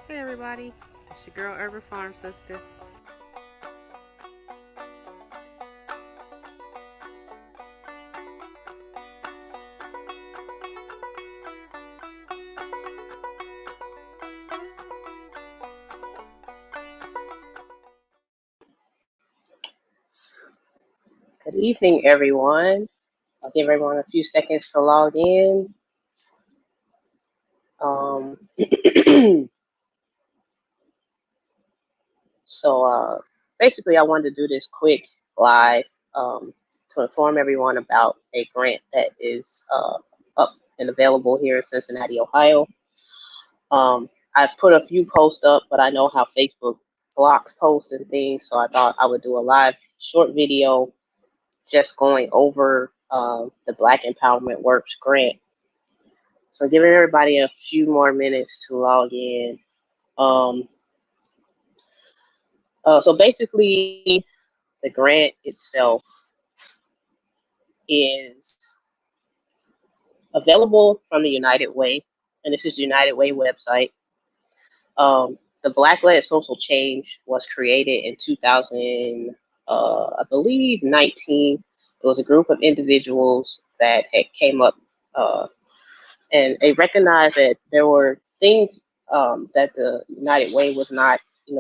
Hey everybody, it's your girl Urban Farm Sister. Good evening, everyone. I'll give everyone a few seconds to log in. Um, so basically, I wanted to do this quick live to inform everyone about a grant that is up and available here in Cincinnati, Ohio. I put a few posts up, but I know how Facebook blocks posts and things, so I thought I would do a live short video just going over the Black Empowerment Works grant. So giving everybody a few more minutes to log in. Um, so basically, the grant itself is available from the United Way, and this is the United Way website. The Black-led social change was created in 2000, I believe, 19. It was a group of individuals that had came up uh, and they recognized that there were things that the United Way was not,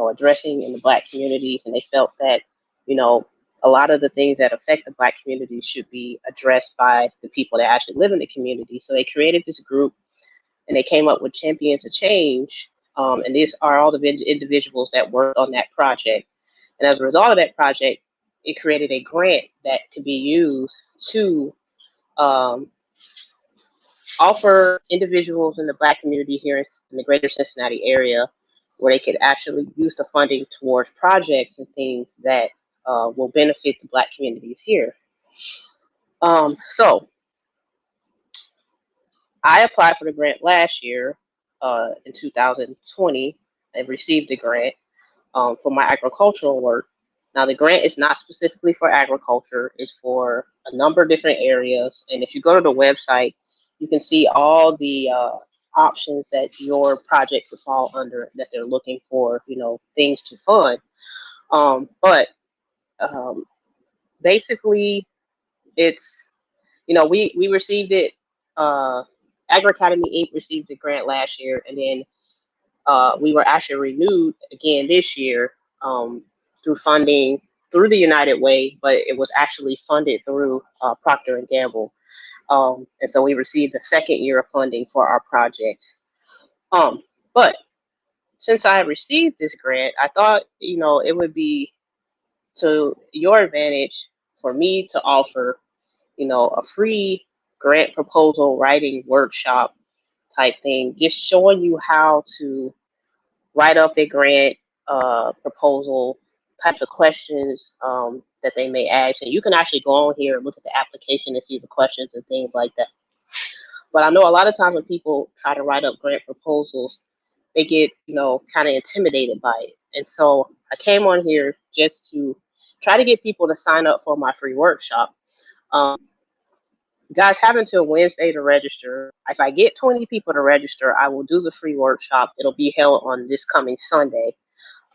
addressing in the Black communities, and they felt that, you know, a lot of the things that affect the Black community should be addressed by the people that actually live in the community. So they created this group, and they came up with Champions of Change, and these are all the individuals that worked on that project. And as a result of that project, it created a grant that could be used to um, offer individuals in the Black community here in the greater Cincinnati area where they could actually use the funding towards projects and things that will benefit the Black communities here. So I applied for the grant last year in 2020 and received the grant for my agricultural work. Now, the grant is not specifically for agriculture, it's for a number of different areas. And if you go to the website, you can see all the options that your project would fall under that they're looking for, things to fund. But um, basically, it's, we received it, Agri Academy Inc. received the grant last year, and then we were actually renewed again this year through funding through the United Way, but it was actually funded through Procter and Gamble, and so we received the second year of funding for our project. But since I received this grant, I thought it would be to your advantage for me to offer a free grant proposal writing workshop type thing, just showing you how to write up a grant proposal, types of questions that they may ask. And you can actually go on here and look at the application and see the questions and things like that. But I know a lot of times when people try to write up grant proposals, they get, kind of intimidated by it. And so I came on here just to try to get people to sign up for my free workshop. Um, Guys, have until Wednesday to register. If I get 20 people to register, I will do the free workshop. It'll be held on this coming Sunday,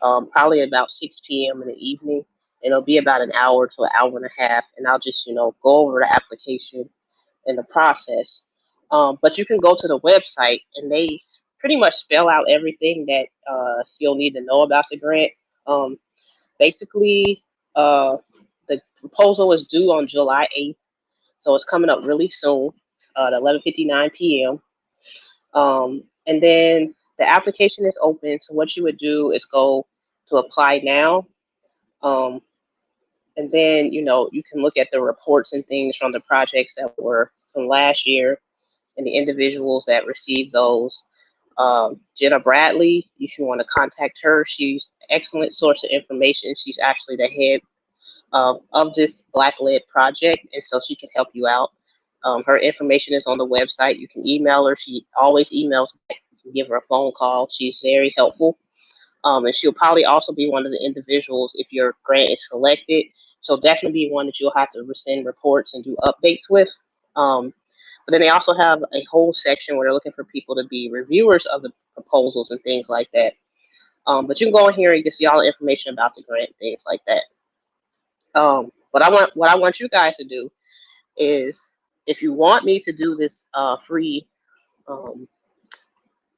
probably about 6 p.m. in the evening. It'll be about an hour to an hour and a half, and I'll just, go over the application and the process. But you can go to the website, and they pretty much spell out everything that you'll need to know about the grant. Um, Basically, uh, the proposal is due on July 8th, so it's coming up really soon at 11:59 p.m. And then the application is open. So what you would do is go to apply now. Um, and then, you can look at the reports and things from the projects that were from last year and the individuals that received those. Jenna Bradley, if you want to contact her, she's an excellent source of information. She's actually the head of this Black led project, and so she can help you out. Her information is on the website. You can email her. She always emails back. You can give her a phone call. She's very helpful. And she'll probably also be one of the individuals if your grant is selected. So definitely be one that you'll have to send reports and do updates with. Um, But then they also have a whole section where they're looking for people to be reviewers of the proposals and things like that. But you can go in here and get see all the information about the grant, things like that. What I want you guys to do is, if you want me to do this free um,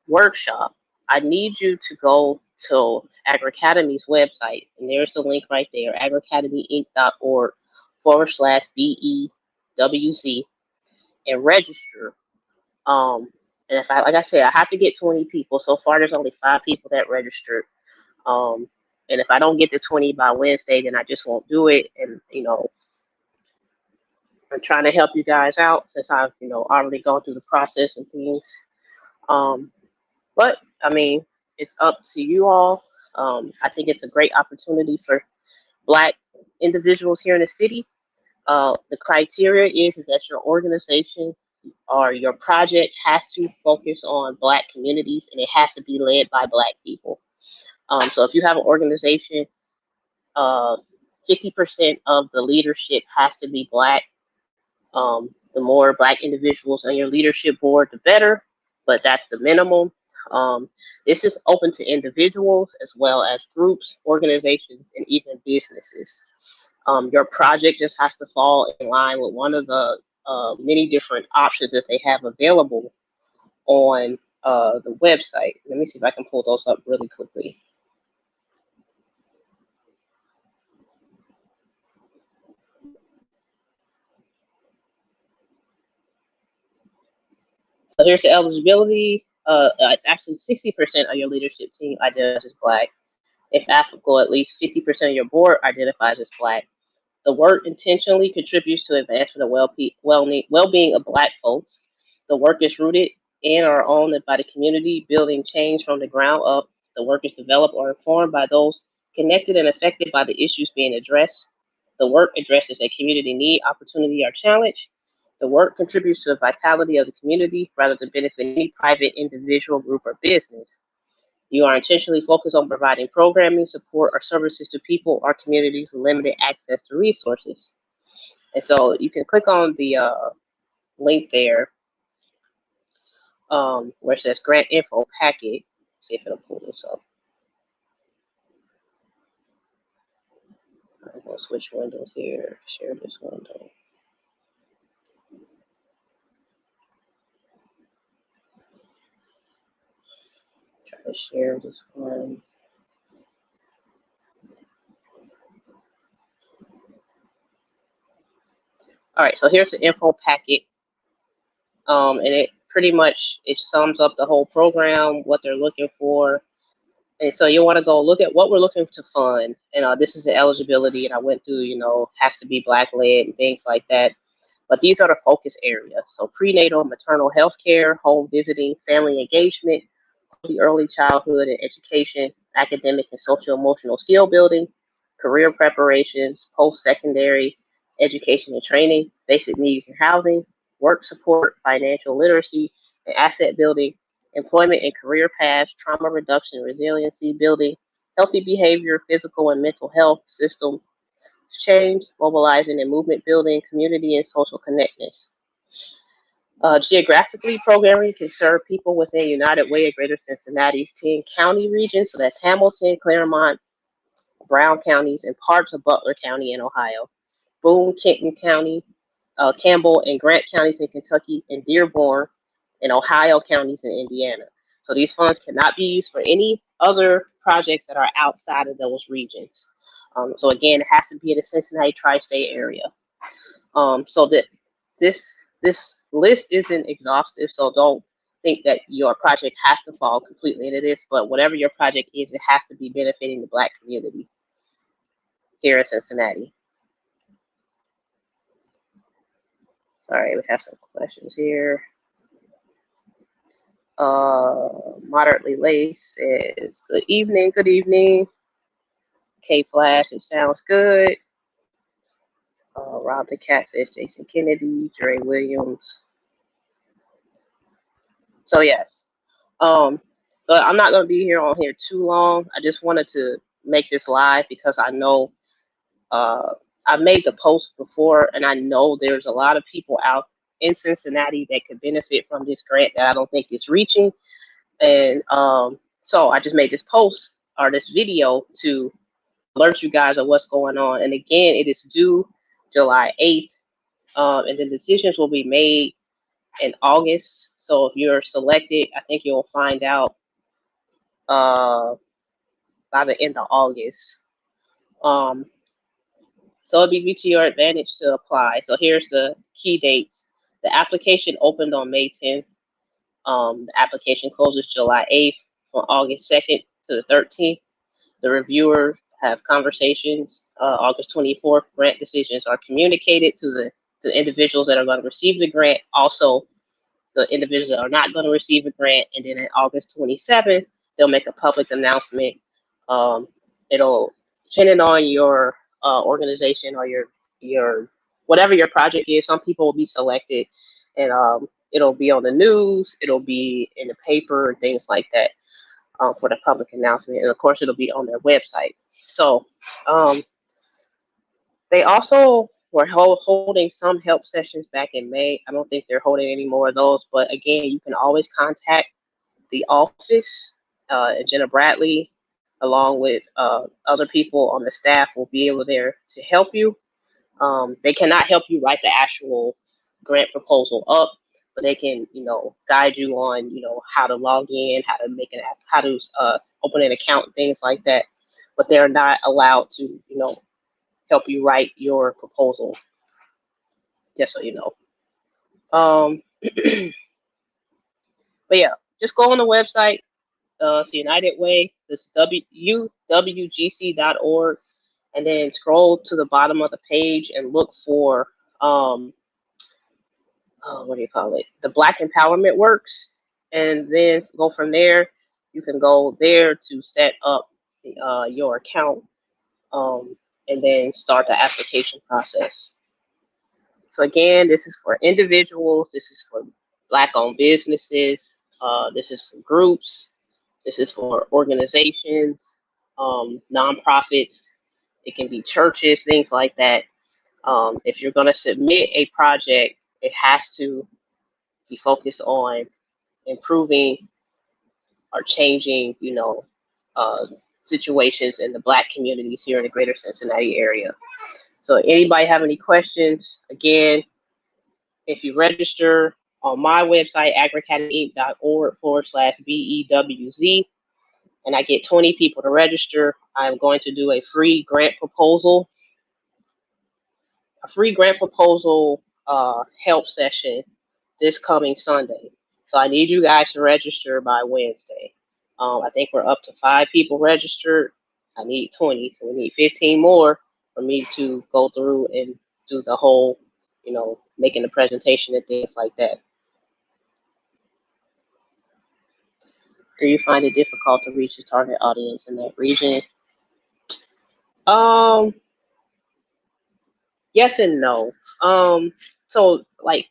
workshop, I need you to go to AgriAcademy's website, and there's the link right there, agracademyinc.org/BEWC, and register. And if like I said, I have to get 20 people. So far, there's only 5 people that registered. And if I don't get to 20 by Wednesday, then I just won't do it. And I'm trying to help you guys out since I've already gone through the process and things. But I mean, it's up to you all. I think it's a great opportunity for Black individuals here in the city. The criteria is that your organization or your project has to focus on Black communities, and it has to be led by Black people. So if you have an organization, 50% of the leadership has to be Black. The more Black individuals on your leadership board, the better, but that's the minimum. This is open to individuals as well as groups, organizations, and even businesses. Your project just has to fall in line with one of the many different options that they have available on the website. Let me see if I can pull those up really quickly. So here's the eligibility. It's actually 60% of your leadership team identifies as Black. If applicable, at least 50% of your board identifies as Black. The work intentionally contributes to advancement of well-being of Black folks. The work is rooted in or owned by the community, building change from the ground up. The work is developed or informed by those connected and affected by the issues being addressed. The work addresses a community need, opportunity, or challenge. The work contributes to the vitality of the community rather than benefiting any private, individual, group, or business. You are intentionally focused on providing programming, support, or services to people or communities with limited access to resources. And so you can click on the link there where it says Grant Info Packet. See if it'll pull this up. I'm going to switch windows here, share this window. Try to share this one. All right, so here's the info packet. And it pretty much, it sums up the whole program, what they're looking for. And so you want to go look at what we're looking to fund. And this is the eligibility, and I went through, has to be Black led and things like that. But these are the focus areas. So prenatal, maternal health care, home visiting, family engagement, early childhood and education, academic and social emotional skill building, career preparations, post-secondary education and training, basic needs and housing, work support, financial literacy and asset building, employment and career paths, trauma reduction, resiliency building, healthy behavior, physical and mental health system change, mobilizing and movement building, community and social connectedness. Geographically, programming can serve people within United Way of Greater Cincinnati's 10 county region. So that's Hamilton, Claremont, Brown counties, and parts of Butler County in Ohio. Boone, Kenton County, Campbell, and Grant counties in Kentucky, and Dearborn and Ohio counties in Indiana. So these funds cannot be used for any other projects that are outside of those regions. So again, it has to be in the Cincinnati tri-state area. So that this list isn't exhaustive, so don't think that your project has to fall completely into this, but whatever your project is, it has to be benefiting the Black community here in Cincinnati. Sorry, we have some questions here. Moderately Lace says, good evening. K Flash, it sounds good. Rob the Cat says Jason Kennedy, Dre Williams. So yes. So I'm not going to be here too long. I just wanted to make this live because I know I made the post before, and I know there's a lot of people out in Cincinnati that could benefit from this grant that I don't think is reaching. And so I just made this post or this video to alert you guys of what's going on. And again, it is due July 8th. And the decisions will be made in August. So if you're selected, I think you'll find out by the end of August. So it'll be to your advantage to apply. So here's the key dates. The application opened on May 10th. The application closes July 8th from August 2nd to the 13th. The reviewers have conversations August 24th. Grant decisions are communicated to the individuals that are going to receive the grant. Also, the individuals that are not going to receive a grant. And then on August 27th, they'll make a public announcement. It'll, depending on your organization or your whatever your project is, some people will be selected, and it'll be on the news, it'll be in the paper and things like that for the public announcement, and of course it'll be on their website. So they also were holding some help sessions back in May. I don't think they're holding any more of those, but again, you can always contact the office. Jenna Bradley, along with other people on the staff, will be able there to help you. They cannot help you write the actual grant proposal up, but they can, guide you on, how to log in, how to make how to open an account, things like that. But they're not allowed to, help you write your proposal. Just so you know. But yeah, just go on the website. It's United Way. It's uwgc.org, and then scroll to the bottom of the page and look for what do you call it? The Black Empowerment Works, and then go from there. You can go there to set up your account, and then start the application process. So again, this is for individuals. This is for Black-owned businesses. This is for groups. This is for organizations, nonprofits. It can be churches, things like that. If you're going to submit a project, it has to be focused on improving or changing, situations in the Black communities here in the greater Cincinnati area. So anybody have any questions? Again, if you register on my website, agracademyinc.org/BEWZ, and I get 20 people to register, I'm going to do a free grant proposal. A free grant proposal help session this coming Sunday. So I need you guys to register by Wednesday. I think we're up to 5 people registered. I need 20, so we need 15 more for me to go through and do the whole, making the presentation and things like that. Do you find it difficult to reach the target audience in that region? Yes and no. So like,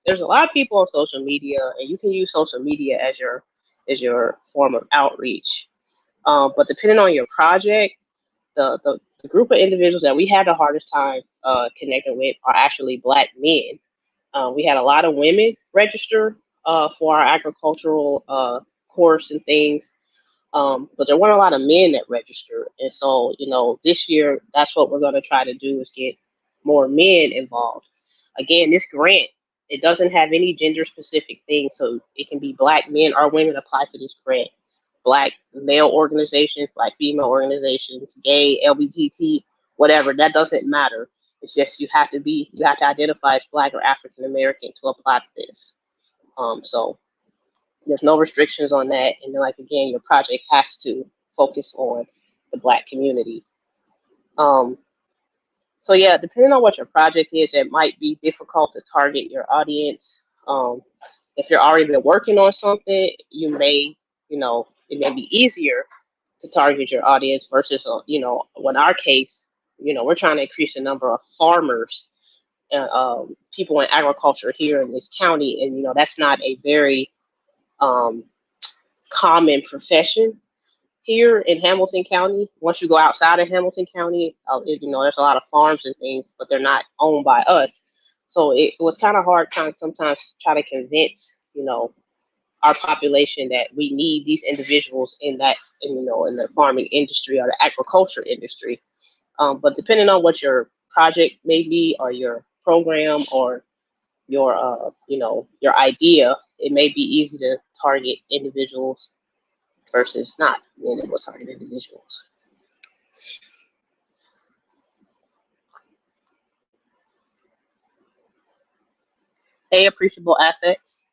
there's a lot of people on social media, and you can use social media as your form of outreach. But depending on your project, the group of individuals that we had the hardest time connecting with are actually Black men. We had a lot of women register for our agricultural course and things, but there weren't a lot of men that registered. And so, this year, that's what we're going to try to do, is get more men involved. Again, this grant, it doesn't have any gender specific thing, so it can be Black men or women apply to this grant. Black male organizations, Black female organizations, gay, LGBT, whatever, that doesn't matter. It's just you have to identify as Black or African American to apply to this. So there's no restrictions on that. And then, again, your project has to focus on the Black community. So yeah, depending on what your project is, it might be difficult to target your audience. If you're already been working on something, you may, it may be easier to target your audience versus, in our case, we're trying to increase the number of farmers, people in agriculture here in this county. And, that's not a very common profession here in Hamilton County. Once you go outside of Hamilton County, there's a lot of farms and things, but they're not owned by us. So it was kind of hard trying sometimes try to convince, our population that we need these individuals in that, in the farming industry or the agriculture industry. But depending on what your project may be or your program or your, your idea, it may be easy to target individuals versus not being able to target individuals. Hey, appreciable assets.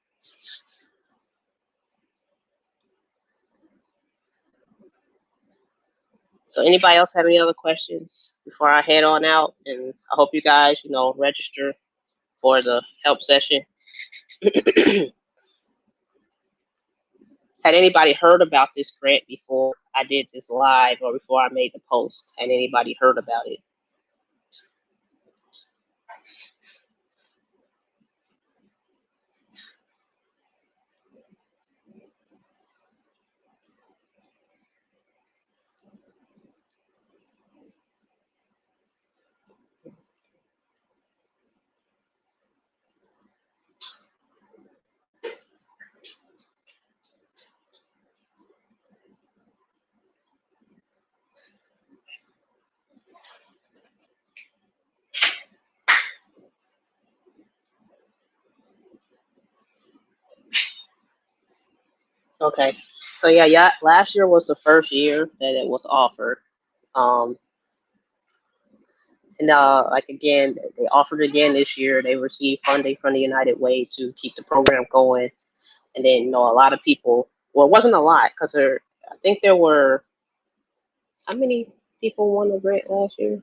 So anybody else have any other questions before I head on out? And I hope you guys, register for the help session. Had anybody heard about this grant before I did this live or before I made the post? Had anybody heard about it? Okay. So yeah, last year was the first year that it was offered. Um, and like again, they offered again this year. They received funding from the United Way to keep the program going. And then, a lot of people, well, it wasn't a lot because I think there were, how many people won the grant last year?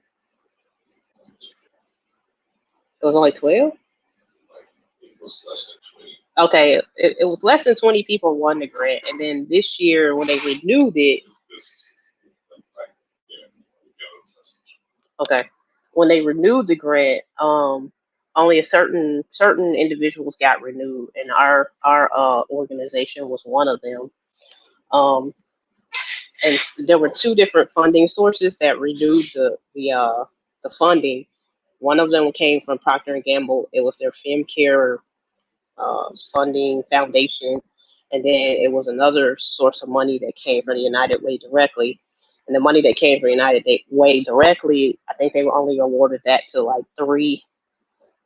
It was only 12? It was less than 20. Okay, it was less than 20 people won the grant. And then this year, when they renewed it, okay, when they renewed the grant, only a certain individuals got renewed, and our organization was one of them. Um, and there were two different funding sources that renewed the funding. One of them came from Procter and Gamble. It was their FemCare funding foundation, and then it was another source of money that came from the United Way directly. And the money that came from United Way directly, I think they were only awarded that to like three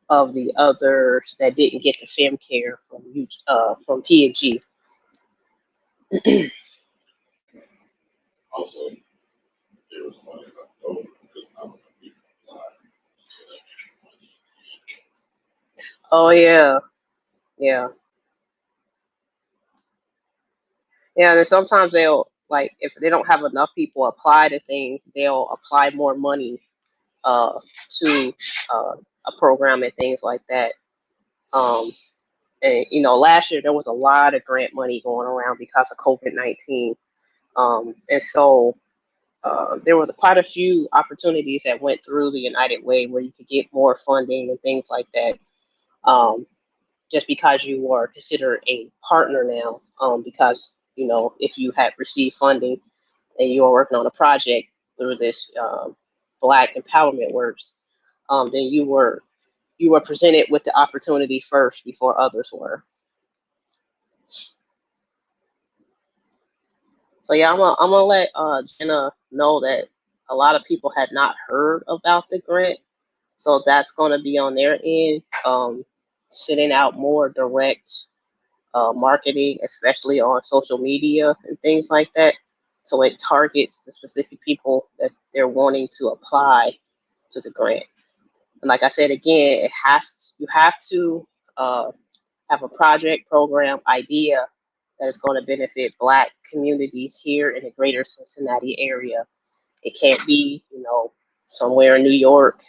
of the others that didn't get the FemCare from P&G. Also, there was money left over because not enough people applied. So that extra money. Oh yeah. Yeah, and sometimes they'll, like, if they don't have enough people apply to things, they'll apply more money uh, to a program and things like that. Um, and last year there was a lot of grant money going around because of COVID-19, and so there was quite a few opportunities that went through the United Way where you could get more funding and things like that. Just because you are considered a partner now, because if you had received funding and you are working on a project through this Black Empowerment Works, then you were presented with the opportunity first before others were. So yeah, I'm gonna let Jenna know that a lot of people had not heard about the grant, so that's gonna be on their end, sending out more direct marketing, especially on social media and things like that. So it targets the specific people that they're wanting to apply to the grant. And like I said again, you have to have a project, program, idea that is going to benefit Black communities here in the greater Cincinnati area. It can't be, somewhere in New York.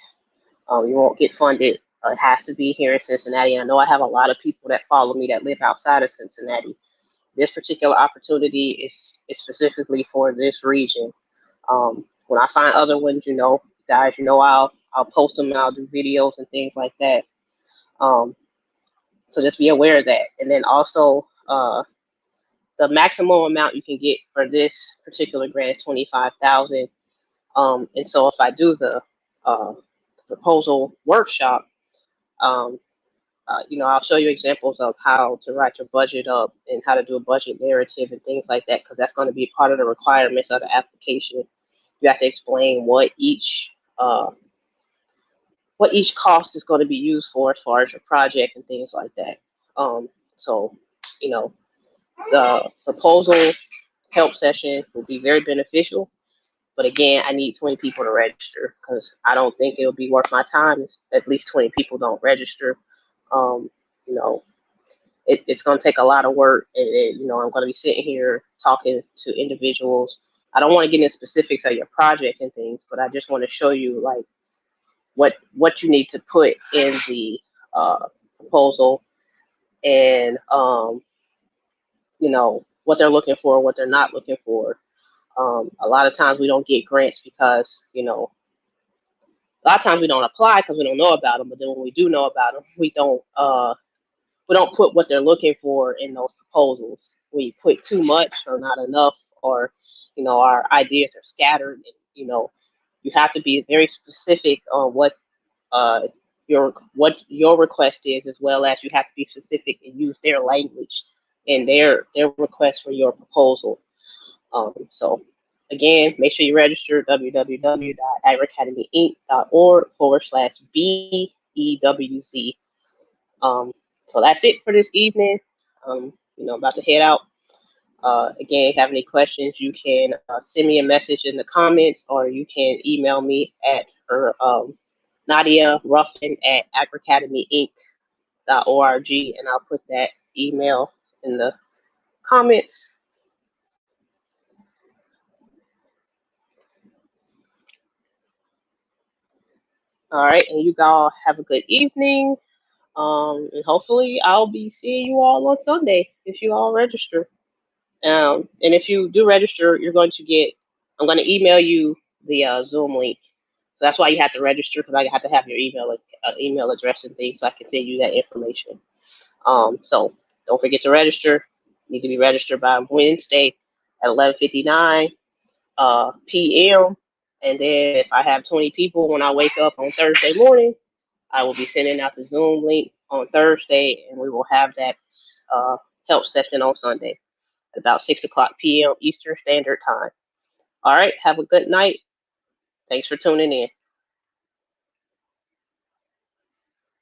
You won't get funded. It has to be here in Cincinnati. And I know I have a lot of people that follow me that live outside of Cincinnati. This particular opportunity is specifically for this region. When I find other ones, guys, I'll post them. I'll do videos and things like that. So just be aware of that. And then also, the maximum amount you can get for this particular grant is 25,000. And so if I do the proposal workshop, I'll show you examples of how to write your budget up and how to do a budget narrative and things like that, because that's going to be part of the requirements of the application. You have to explain what each cost is going to be used for as far as your project and things like that. So, the proposal help session will be very beneficial. But again, I need 20 people to register because I don't think it'll be worth my time if at least 20 people don't register. Um, you know, it's going to take a lot of work. And I'm going to be sitting here talking to individuals. I don't want to get into specifics of your project and things, but I just want to show you like what you need to put in the proposal and what they're looking for, what they're not looking for. A lot of times we don't get grants because a lot of times we don't apply because we don't know about them. But then when we do know about them, we don't put what they're looking for in those proposals. We put too much or not enough, or our ideas are scattered. And, you have to be very specific on what your request is, as well as you have to be specific and use their language and their request for your proposal. So again, make sure you register www.agricademyinc.org/BEWZ. So that's it for this evening. About to head out. Again, if you have any questions, you can send me a message in the comments, or you can email me at Nadia Ruffin at agricademyinc.org, and I'll put that email in the comments. All right, and you all have a good evening. And hopefully I'll be seeing you all on Sunday if you all register. And if you do register, I'm going to email you the Zoom link. So that's why you have to register, because I have to have your email address and things so I can send you that information. So don't forget to register. You need to be registered by Wednesday at 11:59 p.m. And then if I have 20 people when I wake up on Thursday morning, I will be sending out the Zoom link on Thursday, and we will have that help session on Sunday at about 6:00 p.m. Eastern Standard Time. All right, have a good night. Thanks for tuning in.